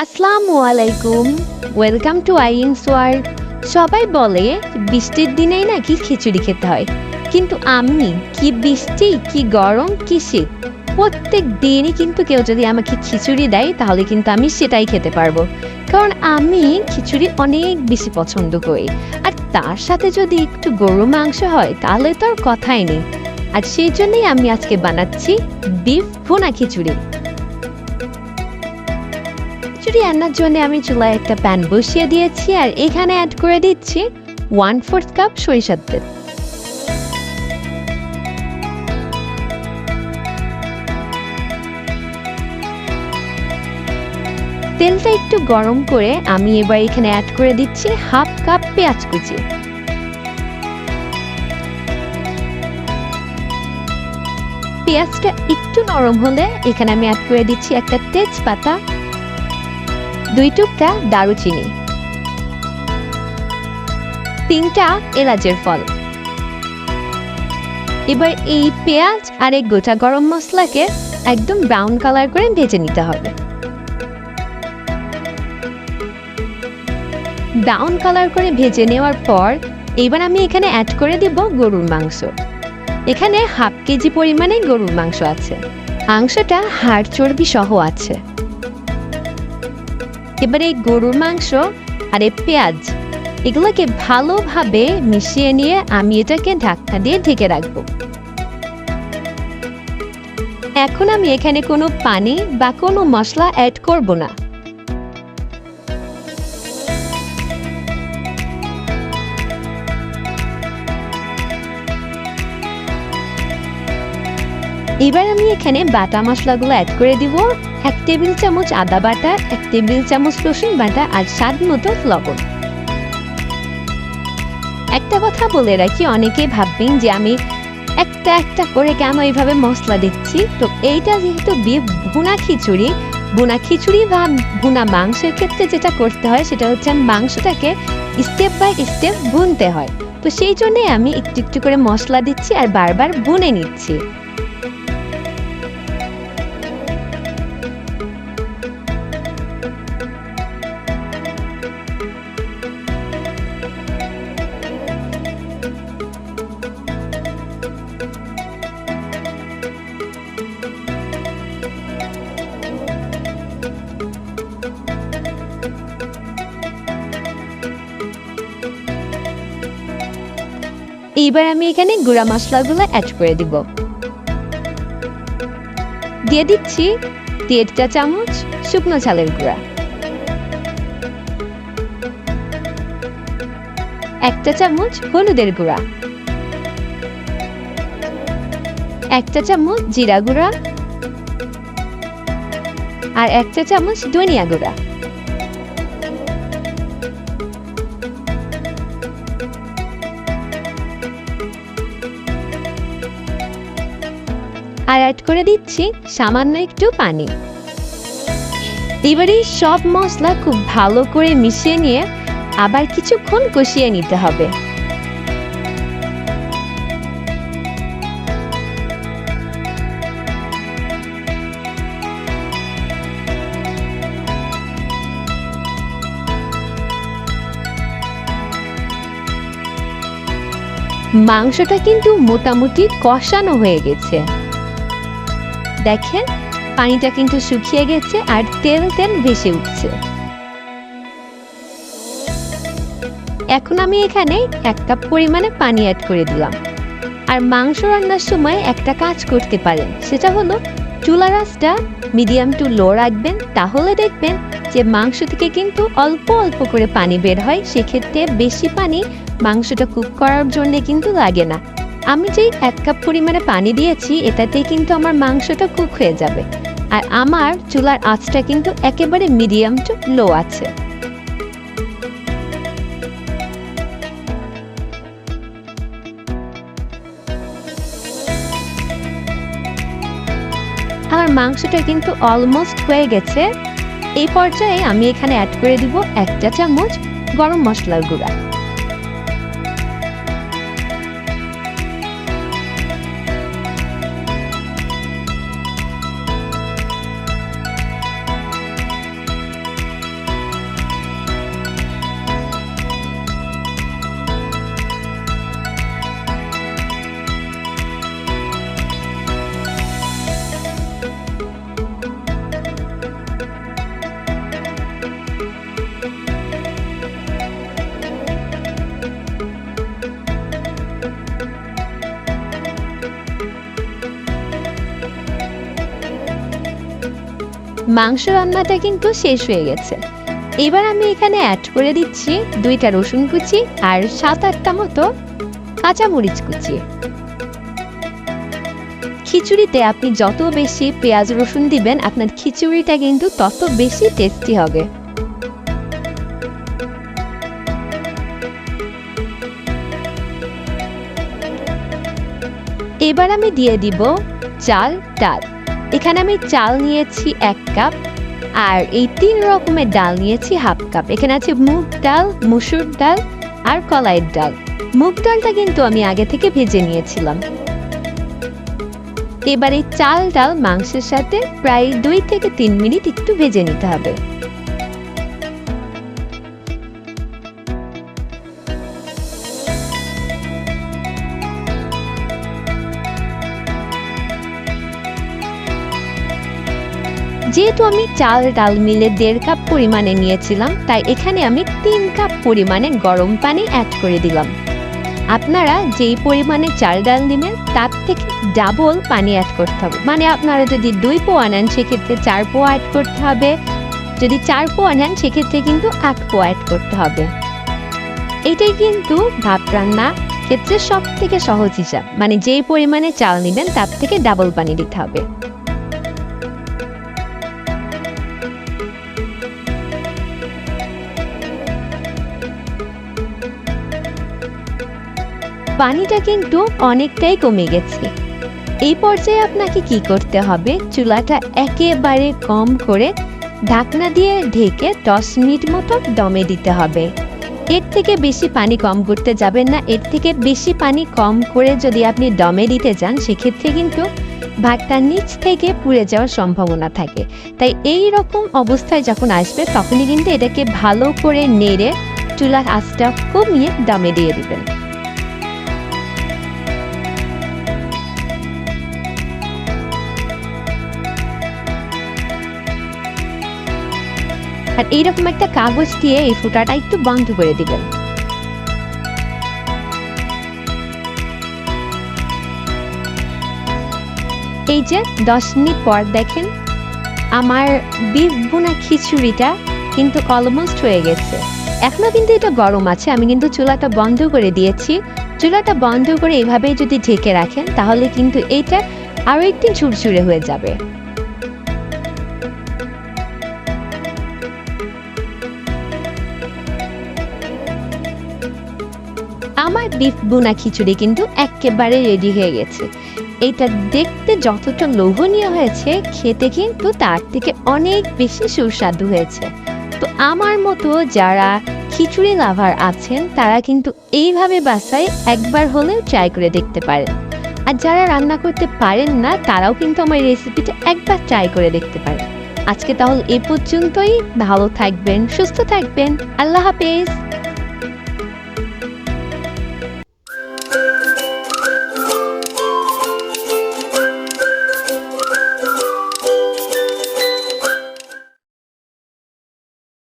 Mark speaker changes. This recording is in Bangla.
Speaker 1: আসসালামু আলাইকুম। ওয়েলকাম টু আইইংস ওয়ার্ল্ড। সবাই বলে বৃষ্টির দিনেই নাকি খিচুড়ি খেতে হয়, কিন্তু আমি কি বৃষ্টি কি গরম কি শীত, প্রত্যেক দিনই কিন্তু কেউ যদি আমাকে খিচুড়ি দেয় তাহলে কিন্তু আমি সেটাই খেতে পারবো, কারণ আমি খিচুড়ি অনেক বেশি পছন্দ করি। আর তার সাথে যদি একটু গরু মাংস হয় তাহলে তো আর কথাই নেই। আর সেই জন্যই আমি আজকে বানাচ্ছি বিফ ভুনা খিচুড়ি। খিচুড়ি রান্নার জন্য আমি চুলায় একটা প্যান বসিয়ে দিয়েছি, আর এখানে অ্যাড করে দিচ্ছি 1/4 কাপ সরিষার তেল। তেলটা একটু গরম করে আমি এবার এখানে অ্যাড করে দিচ্ছি 1/2 কাপ পেঁয়াজ কুচি। পেঁয়াজটা একটু নরম হলে এখানে আমি অ্যাড করে দিচ্ছি একটা তেজপাতা, 2 টুকরা দারুচিনি, 3টা এলাচের ফল। এবার এই পেঁয়াজ আর এই গোটা গরম মশলাকে একদম ব্রাউন কালার করে ভেজে নিতে হবে। ব্রাউন কালার করে ভেজে নেওয়ার পর এবার আমি এখানে অ্যাড করে দিব গরুর মাংস। এখানে 1/2 কেজি পরিমাণে গরুর মাংস আছে, মাংসটা হাড় চর্বি সহ আছে। এবার এই গরুর মাংস আর এই পেঁয়াজ এগুলোকে ভালোভাবে মিশিয়ে নিয়ে আমি এটাকে ঢাকনা দিয়ে ঢেকে রাখবো। এখন আমি এখানে কোনো পানি বা কোনো মশলা অ্যাড করব না। এবার আমি এখানে বাটা মশলাগুলো অ্যাড করে দিব। 1 টেবিল চামচ আদা বাটা, 1 টেবিল চামচ রসুন বাটা, আর স্বাদ মতো লবণ। একটা কথা বলে রাখি, অনেকে ভাববেন যে আমি একটা একটা করে কেন এইভাবে মশলা দিচ্ছি। তো এইটা যেহেতু বিফ ভুনা খিচুড়ি, ভুনা খিচুড়ি বা ভুনা মাংসের ক্ষেত্রে যেটা করতে হয় সেটা হচ্ছে মাংসটাকে স্টেপ বাই স্টেপ ভুনতে হয়। তো সেই জন্যে আমি একটু একটু করে মশলা দিচ্ছি আর বারবার ভুনে নিচ্ছি। এইবার আমি এখানে গুঁড়া মশলাগুলো অ্যাড করে দিব। দিয়ে দিচ্ছি 1.5 চা চামচ শুকনো ঝালের গুঁড়া, 1 চা চামচ হলুদের গুঁড়া, 1 চা চামচ জিরা গুঁড়া, আর 1 চা চামচ ধনিয়া গুঁড়া। আর অ্যাড করে দিচ্ছি সামান্য একটু পানি। এবারে সব মশলা খুব ভালো করে মিশিয়ে নিয়ে আবার কিছুক্ষণ কষিয়ে নিতে হবে। মাংসটা কিন্তু মোটামুটি কষানো হয়ে গেছে, দেখেন পানিটা কিন্তু শুকিয়ে গেছে আর তেল তেল ভেসে উঠছে। এখন আমি এখানে 1 কাপ পরিমাণে পানি অ্যাড করে দিলাম। আর মাংস রান্নার সময় একটা কাজ করতে পারেন, সেটা হলো চুলার আঁচটা মিডিয়াম টু লো রাখবেন, তাহলে দেখবেন যে মাংস থেকে কিন্তু অল্প অল্প করে পানি বের হয়। সেক্ষেত্রে বেশি পানি মাংসটা কুক করার জন্য কিন্তু লাগে না। আমি যেই 1 কাপ পরিমাণে পানি দিয়েছি এটাতেই কিন্তু আমার মাংসটা কুক হয়ে যাবে। আর আমার চুলার আঁচটা কিন্তু একেবারে মিডিয়াম টু লো আছে। আমার মাংসটা কিন্তু অলমোস্ট হয়ে গেছে। এই পর্যায়ে আমি এখানে অ্যাড করে দিব 1 চা চামচ গরম মশলার গুঁড়া। মাংস রান্নাটা কিন্তু শেষ হয়ে গেছে। এবার আমি এখানে অ্যাড করে দিচ্ছি 2টা রসুন কুচি আর 7-8টা মতো কাঁচামরিচ কুচি। খিচুড়িতে আপনি যত বেশি পেঁয়াজ রসুন দিবেন আপনার খিচুড়িটা কিন্তু তত বেশি টেস্টি হবে। এবার আমি দিয়ে দিব চাল ডাল। এখানে আমি চাল নিয়েছি 1 কাপ আর এই 3 রকমের ডাল নিয়েছি হাফ কাপ। এখানে আছে মুগ ডাল, মসুর ডাল আর কলাইয়ের ডাল। মুগ ডালটা কিন্তু আমি আগে থেকে ভেজে নিয়েছিলাম। এবার এই চাল ডাল মাংসের সাথে প্রায় 2 থেকে 3 মিনিট একটু ভেজে নিতে হবে। যেহেতু আমি চাল ডাল মিলে 1.5 কাপ পরিমাণে নিয়েছিলাম, তাই এখানে আমি 3 কাপ পরিমাণে গরম পানি অ্যাড করে দিলাম। আপনারা যেই পরিমাণে চাল ডাল নেবেন তার থেকে ডাবল পানি অ্যাড করতে হবে। মানে আপনারা যদি 2 পোয়া নেন সেক্ষেত্রে 4 পোয়া অ্যাড করতে হবে, যদি 4 পোয়া নেন সেক্ষেত্রে কিন্তু 8 পোয়া অ্যাড করতে হবে। এটাই কিন্তু ভাত রান্না ক্ষেত্রে সব থেকে সহজ হিসাব, মানে যেই পরিমাণে চাল নেবেন তার থেকে ডাবল পানি দিতে হবে। পানিটা কিন্তু অনেকটাই কমে গেছে। এই পর্যায়ে আপনাকে কি করতে হবে, চুলাটা একেবারে কম করে ঢাকনা দিয়ে ঢেকে 10 মিনিট মতো দমে দিতে হবে। এর থেকে বেশি পানি কম করতে যাবেন না। এর থেকে বেশি পানি কম করে যদি আপনি দমে দিতে যান সেক্ষেত্রে কিন্তু ভাতটা নিচ থেকে পুড়ে যাওয়ার সম্ভাবনা থাকে। তাই এই রকম অবস্থায় যখন আসবে তখনই কিন্তু এটাকে ভালো করে নেড়ে চুলার আঁচটা কমিয়ে দমে দিয়ে দিবেন। আর এইরকম একটা কাগজ দিয়ে এই ফুটাটা একটু বন্ধ করে দিবেন। এই যে 10 মিনিট পর দেখেন আমার বিফ ভুনা খিচুড়িটা কিন্তু অলমোস্ট হয়ে গেছে। এখনো কিন্তু এটা গরম আছে, আমি কিন্তু চুলাটা বন্ধ করে দিয়েছি। চুলাটা বন্ধ করে এভাবেই যদি ঢেকে রাখেন তাহলে কিন্তু এটা আরো একটু ঝুরঝুরে হয়ে যাবে। আমার বিফ ভুনা খিচুড়ি কিন্তু একেবারে রেডি হয়ে গেছে। এটা দেখতে যতটা লোভনীয় হয়েছে, খেতে কিন্তু তার থেকে অনেক বেশি সুস্বাদু হয়েছে। তো আমার মতো যারা খিচুড়ি লাভার আছেন তারা কিন্তু এইভাবে বাসায় একবার হলেও ট্রাই করে দেখতে পারেন। আর যারা রান্না করতে পারেন না তারাও কিন্তু আমার রেসিপিটা একবার ট্রাই করে দেখতে পারেন। আজকে তাহলে এ পর্যন্তই। ভালো থাকবেন, সুস্থ থাকবেন। আল্লাহ হাফেজ।